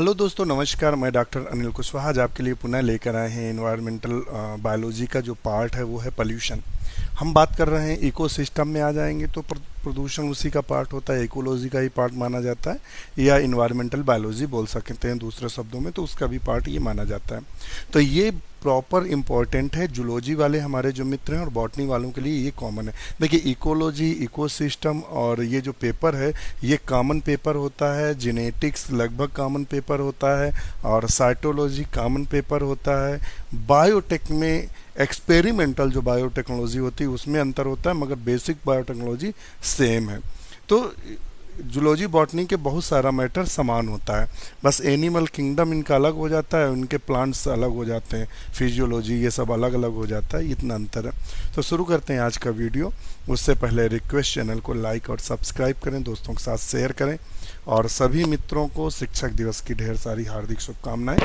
Hello दोस्तों, नमस्कार। मैं डॉक्टर अनिल कुशवाहा आज आपके लिए पुनः लेकर आए हैं एनवायरमेंटल बायोलॉजी का जो पार्ट है वो है पोल्यूशन। हम बात कर रहे हैं इकोसिस्टम में आ जाएंगे तो प्रदूषण उसी का पार्ट होता है, इकोलॉजी का ही पार्ट माना जाता है या इन्वायरमेंटल बायोलॉजी बोल सकते हैं दूसरे शब्दों में, तो उसका भी पार्ट ये माना जाता है। तो ये प्रॉपर इम्पॉर्टेंट है। जूलॉजी वाले हमारे जो मित्र हैं और बॉटनी वालों के लिए ये कॉमन है। देखिए, इकोलॉजी, इकोसिस्टम और ये जो पेपर है ये कॉमन पेपर होता है। जेनेटिक्स लगभग कॉमन पेपर होता है और साइटोलॉजी कॉमन पेपर होता है। बायोटेक में एक्सपेरिमेंटल जो बायोटेक्नोलॉजी होती है उसमें अंतर होता है, मगर बेसिक बायोटेक्नोलॉजी सेम है। तो जूलॉजी बॉटनी के बहुत सारा मैटर समान होता है, बस एनिमल किंगडम इनका अलग हो जाता है, उनके प्लांट्स अलग हो जाते हैं, फिजियोलॉजी ये सब अलग अलग हो जाता है, इतना अंतर है। तो शुरू करते हैं आज का वीडियो। उससे पहले रिक्वेस्ट, चैनल को लाइक और सब्सक्राइब करें, दोस्तों के साथ शेयर करें और सभी मित्रों को शिक्षक दिवस की ढेर सारी हार्दिक शुभकामनाएं।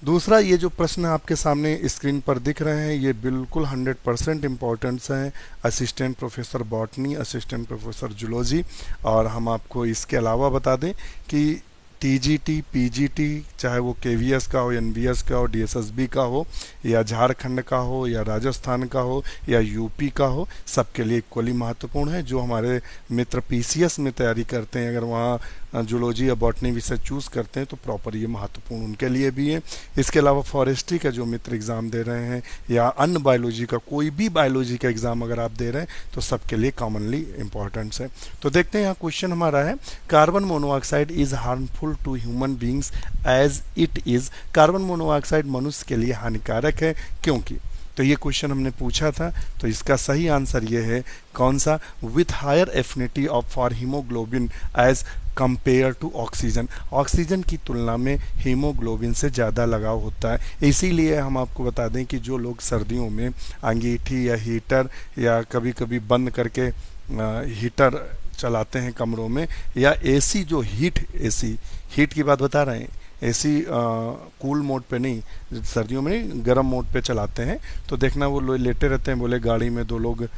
दूसरा, ये जो प्रश्न आपके सामने स्क्रीन पर दिख रहे हैं ये बिल्कुल 100% इम्पोर्टेंट्स हैं। Assistant professor botany, assistant professor zoology. और हम आपको इसके अलावा बता दें कि टीजीटी, पीजीटी, चाहे वो केवीएस का हो, एनवीएस का हो, डीएसएसबी का हो या झारखंड का हो या राजस्थान का हो या यूपी का हो, सबके लिए इक्वली महत्वपूर्ण है। जो हमारे मित्र पीसीएस में तैयारी करते हैं, अगर वहाँ जूलॉजी या बॉटनी विषय चूज़ करते हैं तो प्रॉपर ये महत्वपूर्ण उनके लिए भी है। इसके अलावा फॉरेस्ट्री का जो मित्र एग्ज़ाम दे रहे हैं या अन्य बायोलॉजी का कोई भी बायोलॉजी का एग्ज़ाम अगर आप दे रहे हैं तो सबके लिए कॉमनली इम्पॉर्टेंस है। तो देखते हैं, यहाँ क्वेश्चन हमारा है, carbon monoxide is harmful to human beings as it is. Carbon monoxide मनुष्य के लिए हानिकारक है क्योंकि। तो ये क्वेश्चन हमने पूछा था, तो इसका सही आंसर ये है कौन सा, with higher affinity of for haemoglobin as compare to oxygen. Oxygen की तुलना में हीमोग्लोबिन से ज़्यादा लगाव होता है। इसीलिए हम आपको बता दें कि जो लोग सर्दियों में अंगीठी या हीटर या कभी कभी बंद करके हीटर चलाते हैं कमरों में, या एसी जो हीट की बात बता रहे हैं, एसी कूल मोड पे नहीं, सर्दियों में नहीं, गर्म मोड पे चलाते हैं, तो देखना वो लोग लेटे रहते हैं। बोले गाड़ी में दो लोग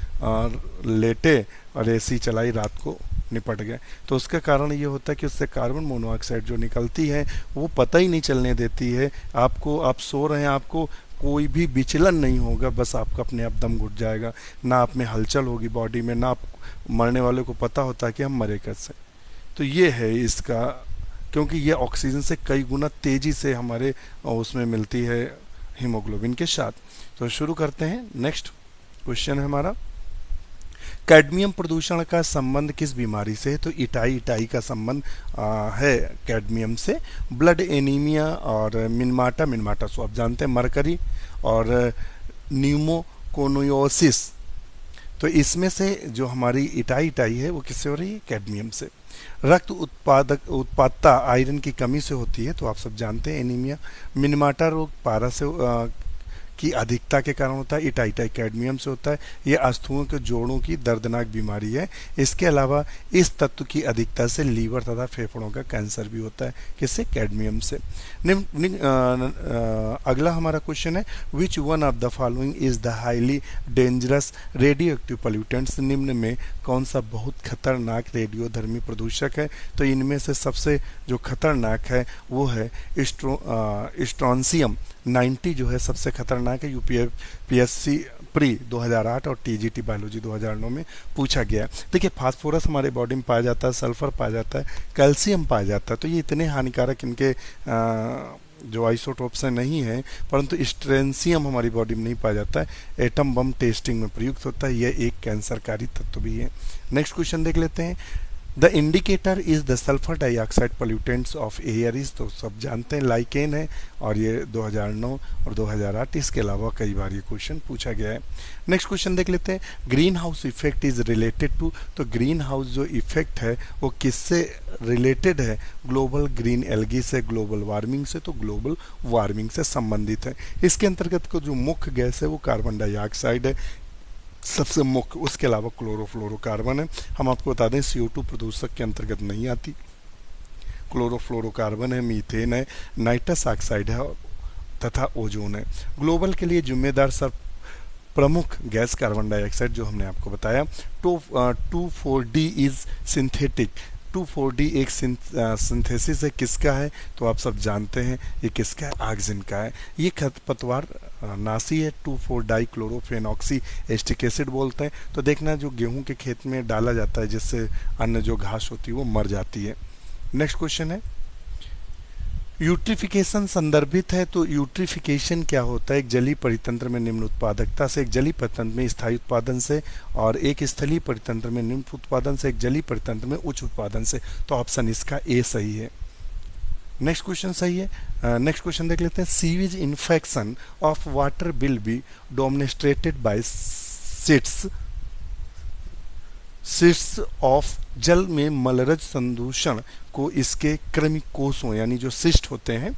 लेटे और एसी चलाई, रात को निपट गए। तो उसका कारण ये होता है कि उससे कार्बन मोनोऑक्साइड जो निकलती है वो पता ही नहीं चलने देती है आपको। आप सो रहे हैं, आपको कोई भी विचलन नहीं होगा, बस आपका अपने आप दम घुट जाएगा, ना आप में हलचल होगी बॉडी में, ना आप मरने वाले को पता होता है कि हम मरे कैसे। तो ये है इसका, क्योंकि ये ऑक्सीजन से कई गुना तेज़ी से हमारे उसमें मिलती है हीमोग्लोबिन के साथ। तो शुरू करते हैं। नेक्स्ट क्वेश्चन है हमारा, कैडमियम प्रदूषण का संबंध किस बीमारी से है? तो इटाई का संबंध है कैडमियम से। ब्लड एनीमिया और मिनमाटा सो आप जानते हैं, मरकरी और न्यूमोकोनियोसिस। तो इसमें से जो हमारी इटाई है वो किससे हो रही है? कैडमियम से। रक्त उत्पादकता आयरन की कमी से होती है, तो आप सब जानते हैं एनीमिया। मिनमाटा रोग पारा से की अधिकता के कारण होता है। इटाई कैडमियम से होता है। ये अस्थुओं के जोड़ों की दर्दनाक बीमारी है। इसके अलावा इस तत्व की अधिकता से लीवर तथा फेफड़ों का कैंसर भी होता है। किससे? कैडमियम से। अगला हमारा क्वेश्चन है, which one of the following is the highly dangerous radio active pollutants. निम्न में कौन सा बहुत खतरनाक रेडियोधर्मी प्रदूषक है? तो इनमें से सबसे जो खतरनाक है वो है स्ट्रॉन्सियम 90 जो है सबसे खतरनाक है। यूपीएससी प्री 2008 और टीजीटी बायोलॉजी 2009 में पूछा गया। देखिए, फास्फोरस हमारे बॉडी में पाया जाता है, सल्फर पाया जाता है, कैल्शियम पाया जाता है, तो ये इतने हानिकारक इनके जो आइसोटोप्स हैं नहीं है, परंतु स्ट्रेंसियम हमारी बॉडी में नहीं पाया जाता है। एटम बम टेस्टिंग में प्रयुक्त होता है, यह एक कैंसरकारी तत्व भी है। नेक्स्ट क्वेश्चन देख लेते हैं, the indicator is the sulphur dioxide pollutants of air is. तो सब जानते हैं लाइकेन है, और ये 2009 और 2008, इसके अलावा कई बार ये क्वेश्चन पूछा गया है। नेक्स्ट क्वेश्चन देख लेते हैं, green house effect is related to. तो ग्रीन हाउस जो इफेक्ट है वो किससे रिलेटेड है? ग्लोबल ग्रीन एल्गी से, ग्लोबल वार्मिंग से। तो ग्लोबल वार्मिंग से संबंधित है। इसके अंतर्गत को जो मुख्य गैस है वो कार्बन डाइऑक्साइड है सबसे मुख्य, उसके अलावा क्लोरोफ्लोरोकार्बन है। हम आपको बता दें CO2 प्रदूषक के अंतर्गत नहीं आती। क्लोरोफ्लोरोकार्बन है, मीथेन है, नाइट्रस ऑक्साइड है तथा ओजोन है। ग्लोबल के लिए जिम्मेदार सब प्रमुख गैस कार्बन डाइऑक्साइड जो हमने आपको बताया। 2,4-D is synthetic. 2,4-D एक सिंथेसिस है, किसका है? तो आप सब जानते हैं ये किसका है, आक्जिन का है। ये खरपतवार नासी है, 2,4-डाइक्लोरोफेनॉक्सी एस्टिक एसिड बोलते हैं। तो देखना जो गेहूं के खेत में डाला जाता है जिससे अन्य जो घास होती है वो मर जाती है। नेक्स्ट क्वेश्चन है, यूट्रिफिकेशन संदर्भित है। तो यूट्रिफिकेशन क्या होता है? एक जलीय परितंत्र में निम्न उत्पादकता से, एक जलीय परितंत्र में स्थायी उत्पादन से, और एक स्थलीय परितंत्र में निम्न उत्पादन से, एक जलीय परितंत्र में उच्च उत्पादन से। तो ऑप्शन इसका ए सही है। नेक्स्ट क्वेश्चन सही है। नेक्स्ट क्वेश्चन देख लेते हैं, sewage infection of water will be dominated by cysts of, जल में मलरज संदूषण को इसके कृमि कोषों यानी जो सिस्ट होते हैं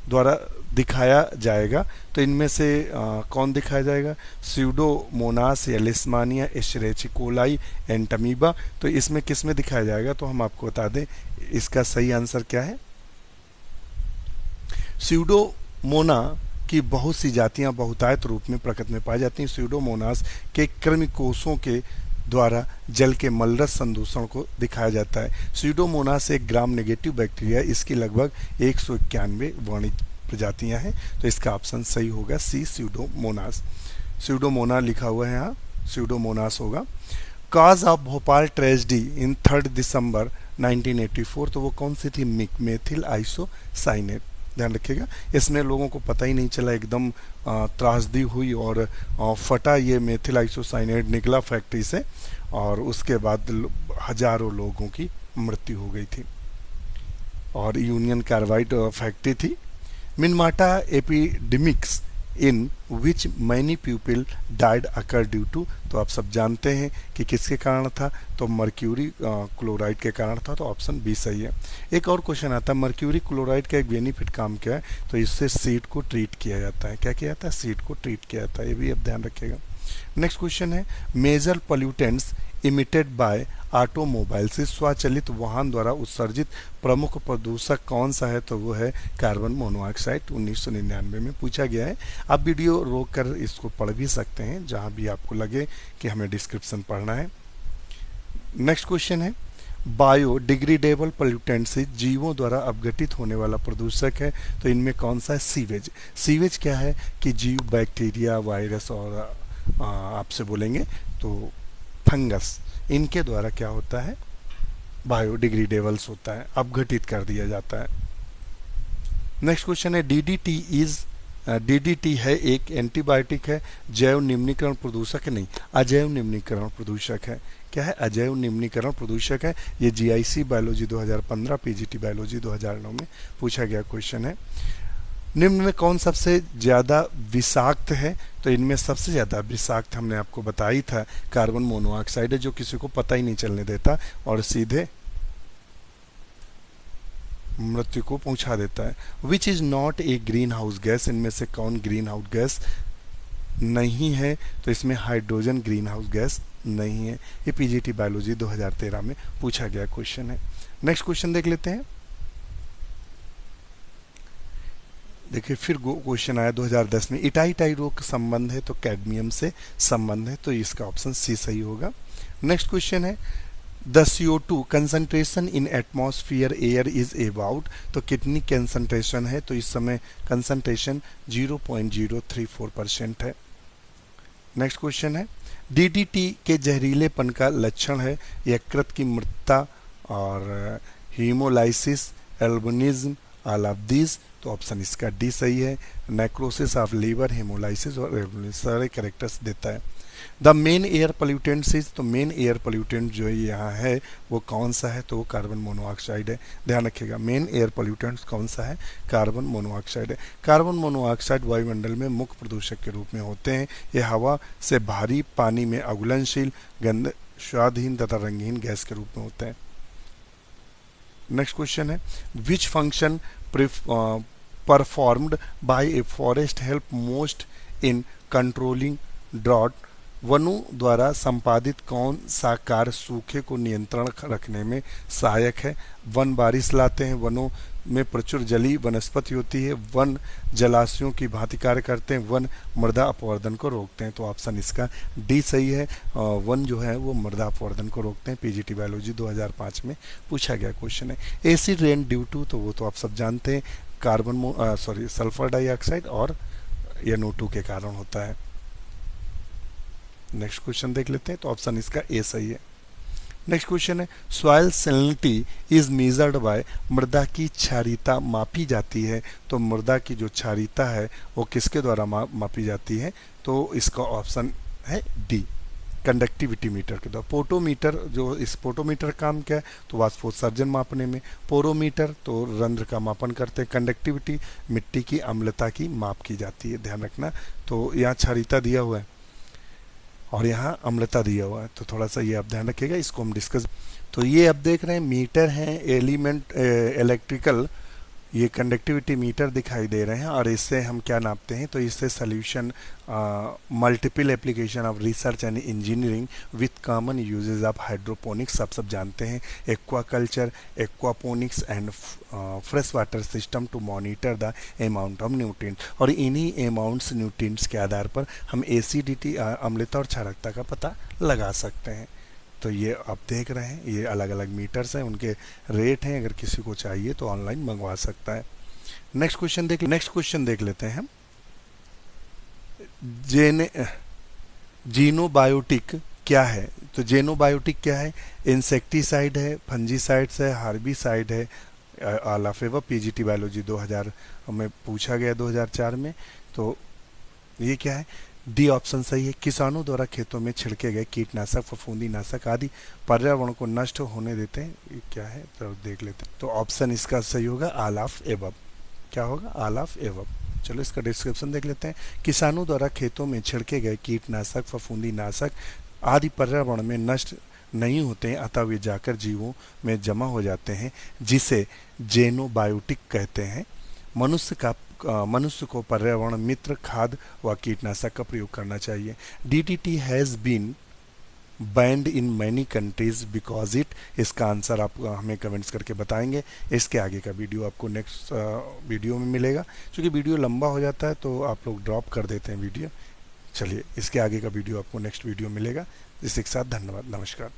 द्वारा दिखाया जाएगा। तो इनमें से कौन दिखाया जाएगा? स्यूडोमोनास या लिस्मानिया, एशेरिचिकोलाई, एंटमीबा। तो इसमें किस में दिखाया जाएगा? तो हम आपको बता दें इसका सही आंसर क्या है। स्यूडोमोना की बहुत सी जातियां बहुतायत रूप में प्रकृति में पाई जाती हैं। स्यूडोमोनास के कृमि कोषों के द्वारा जल के मलरज संदूषण को दिखाया जाता है। स्यूडोमोनास एक ग्राम नेगेटिव बैक्टीरिया, इसकी लगभग 191 वर्णित प्रजातियां हैं। तो इसका ऑप्शन सही होगा सी, स्यूडोमोनास। स्यूडोमोना लिखा हुआ है यहाँ, स्यूडोमोनास होगा। काज ऑफ भोपाल ट्रेजेडी इन 3 दिसंबर 1984, तो वो कौन सी थी? Methyl isocyanate. ध्यान रखिएगा, इसमें लोगों को पता ही नहीं चला, एकदम त्रासदी हुई और फटा ये मेथिल आइसोसाइनेट निकला फैक्ट्री से, और उसके बाद हजारों लोगों की मृत्यु हो गई थी। और यूनियन कार्बाइड फैक्ट्री थी। Minamata epidemics in which many people died occur due to, तो आप सब जानते हैं कि किसके कारण था? तो मर्क्यूरी क्लोराइड के कारण था। तो ऑप्शन बी सही है। एक और क्वेश्चन आता है, मर्क्यूरी क्लोराइड का एक बेनिफिट काम क्या है? तो इससे सीड को ट्रीट किया जाता है। क्या किया जाता है? सीड को ट्रीट किया जाता है, ये भी आप ध्यान रखिएगा। नेक्स्ट क्वेश्चन है, major pollutants emitted by automobile, से स्वचालित वाहन द्वारा उत्सर्जित प्रमुख प्रदूषक कौन सा है? तो वो है कार्बन मोनोऑक्साइड। 1999 में पूछा गया है। आप वीडियो रोक कर इसको पढ़ भी सकते हैं जहां भी आपको लगे कि हमें डिस्क्रिप्शन पढ़ना है। नेक्स्ट क्वेश्चन है, बायोडिग्रेडेबल पोल्यूटेंट से जीवों द्वारा अपघटित होने वाला प्रदूषक है। तो इनमें कौन सा है? सीवेज। सीवेज क्या है कि जीव, बैक्टीरिया, वायरस और आपसे बोलेंगे तो फंगस, इनके द्वारा क्या होता है? बायोडिग्रेडेबल्स होता है, अपघटित कर दिया जाता है। नेक्स्ट क्वेश्चन है, डीडीटी है एक एंटीबायोटिक है, जैव निम्नीकरण प्रदूषक है? नहीं, अजैव निम्नीकरण प्रदूषक है। क्या है? अजैव निम्नीकरण प्रदूषक है। ये जीआईसी बायोलॉजी 2015, पीजीटी बायोलॉजी 2009 में पूछा गया क्वेश्चन है। निम्न में कौन सबसे ज्यादा विषाक्त है? तो इनमें सबसे ज्यादा विषाक्त हमने आपको बताई था कार्बन मोनोऑक्साइड है, जो किसी को पता ही नहीं चलने देता और सीधे मृत्यु को पहुंचा देता है। Which is not a green house gas, इनमें से कौन ग्रीन हाउस गैस नहीं है? तो इसमें हाइड्रोजन ग्रीन हाउस गैस नहीं है। ये पीजीटी बायोलॉजी 2013 में पूछा गया क्वेश्चन है। नेक्स्ट क्वेश्चन देख लेते हैं। देखिए फिर क्वेश्चन आया 2010 में, इटाई रोग का संबंध है? तो कैडमियम से संबंध है। तो इसका ऑप्शन सी सही होगा। नेक्स्ट क्वेश्चन है, the CO2 concentration in atmosphere air is about, तो कितनी कंसंट्रेशन है? तो इस समय कंसंट्रेशन 0.034% है। नेक्स्ट क्वेश्चन है, DDT के जहरीलेपन का लक्षण है? यकृत की मृतता और haemolysis, albinism, all of this. तो ऑप्शन इसका डी सही है। नेक्रोसिस ऑफ लीवर, हेमोलाइसिस और एल्बनिज्म सारे कैरेक्टर्स देता है। The main air pollutants is, तो मेन एयर पोल्यूटेंट जो यहाँ है वो कौन सा है? तो वो कार्बन मोनोऑक्साइड है। ध्यान रखिएगा, मेन एयर पोल्यूटेंट्स कौन सा है? कार्बन मोनोऑक्साइड है। कार्बन मोनोऑक्साइड वायुमंडल में मुख्य प्रदूषक के रूप में होते हैं। ये हवा से भारी, पानी में अघुलनशील, गंध, स्वादहीन तथा रंगहीन गैस के रूप में होते हैं। नेक्स्ट क्वेश्चन है, which function performed by a forest help most in controlling drought, वनों द्वारा संपादित कौन सा कार्य सूखे को नियंत्रण रखने में सहायक है? वन बारिश लाते हैं, वनों में प्रचुर जलीय वनस्पति होती है, वन जलाशयों की भांति कार्य करते हैं, वन मृदा अपवर्धन को रोकते हैं। तो ऑप्शन इसका डी सही है। वन जो है वो मृदा अपवर्धन को रोकते हैं। पीजीटी बायोलॉजी 2005 में पूछा गया क्वेश्चन है। एसिड रेन ड्यू टू, तो वो तो आप सब जानते हैं, सल्फर डाइऑक्साइड और NO2 के कारण होता है। नेक्स्ट क्वेश्चन देख लेते हैं। तो ऑप्शन इसका ए सही है। नेक्स्ट क्वेश्चन है, soil salinity is measured by, मृदा की क्षारीयता मापी जाती है। तो मृदा की जो क्षारीयता है वो किसके द्वारा मापी जाती है? तो इसका ऑप्शन है डी, कंडक्टिविटी मीटर के द्वारा। पोटोमीटर, जो इस पोटोमीटर काम क्या है? तो वाष्पोत्सर्जन मापने में। पोरोमीटर तो रंध्र का मापन करते हैं। कंडक्टिविटी मिट्टी की अम्लता की माप की जाती है, ध्यान रखना। तो यहाँ क्षारीयता दिया हुआ है और यहाँ अम्लता दिया हुआ है, तो थोड़ा सा ये आप ध्यान रखिएगा, इसको हम डिस्कस। तो ये आप देख रहे हैं मीटर हैं, एलिमेंट इलेक्ट्रिकल, ये कंडक्टिविटी मीटर दिखाई दे रहे हैं और इससे हम क्या नापते हैं? तो इससे solution, multiple application of research and engineering with common uses of hydroponics, आप सब जानते हैं, aquaculture, aquaponics and fresh water system to monitor the amount of nutrients. और इन्हीं अमाउंट्स न्यूट्रिएंट्स के आधार पर हम एसिडिटी, अम्लता और क्षारकता का पता लगा सकते हैं। तो ये आप देख रहे हैं, ये अलग अलग मीटर्स हैं, उनके रेट हैं, अगर किसी को चाहिए तो ऑनलाइन मंगवा सकता है। नेक्स्ट क्वेश्चन देख लेते हैं हम। जीनोबायोटिक क्या है? तो जीनोबायोटिक क्या है? इंसेक्टिसाइड है, फंजीसाइड्स है, हार्बिसाइड है, all of above. PGT biology 2000 में पूछा गया, 2004 में। तो ये क्या है? डी ऑप्शन सही है। किसानों द्वारा खेतों में छिड़के गए कीटनाशक, फफूंदीनाशक आदि पर्यावरण को नष्ट होने देते हैं। ये क्या है? तो देख लेते हैं। तो ऑप्शन इसका सही होगा, ऑल ऑफ एबव। क्या होगा? All of above. चलो इसका डिस्क्रिप्शन देख लेते हैं। किसानों द्वारा खेतों में छिड़के गए कीटनाशक, फफूंदीनाशक आदि पर्यावरण में नष्ट नहीं होते हैं, अतः वे जाकर जीवों में जमा हो जाते हैं, जिसे जेनोबायोटिक कहते हैं। मनुष्य को पर्यावरण मित्र खाद व कीटनाशक का प्रयोग करना चाहिए। DDT has been banned in many countries because it, इसका आंसर आप हमें कमेंट्स करके बताएंगे। इसके आगे का वीडियो आपको नेक्स्ट वीडियो में मिलेगा। क्योंकि वीडियो लंबा हो जाता है तो आप लोग ड्रॉप कर देते हैं वीडियो। चलिए, इसके आगे का वीडियो आपको नेक्स्ट वीडियो मिलेगा। इसी के साथ धन्यवाद, नमस्कार।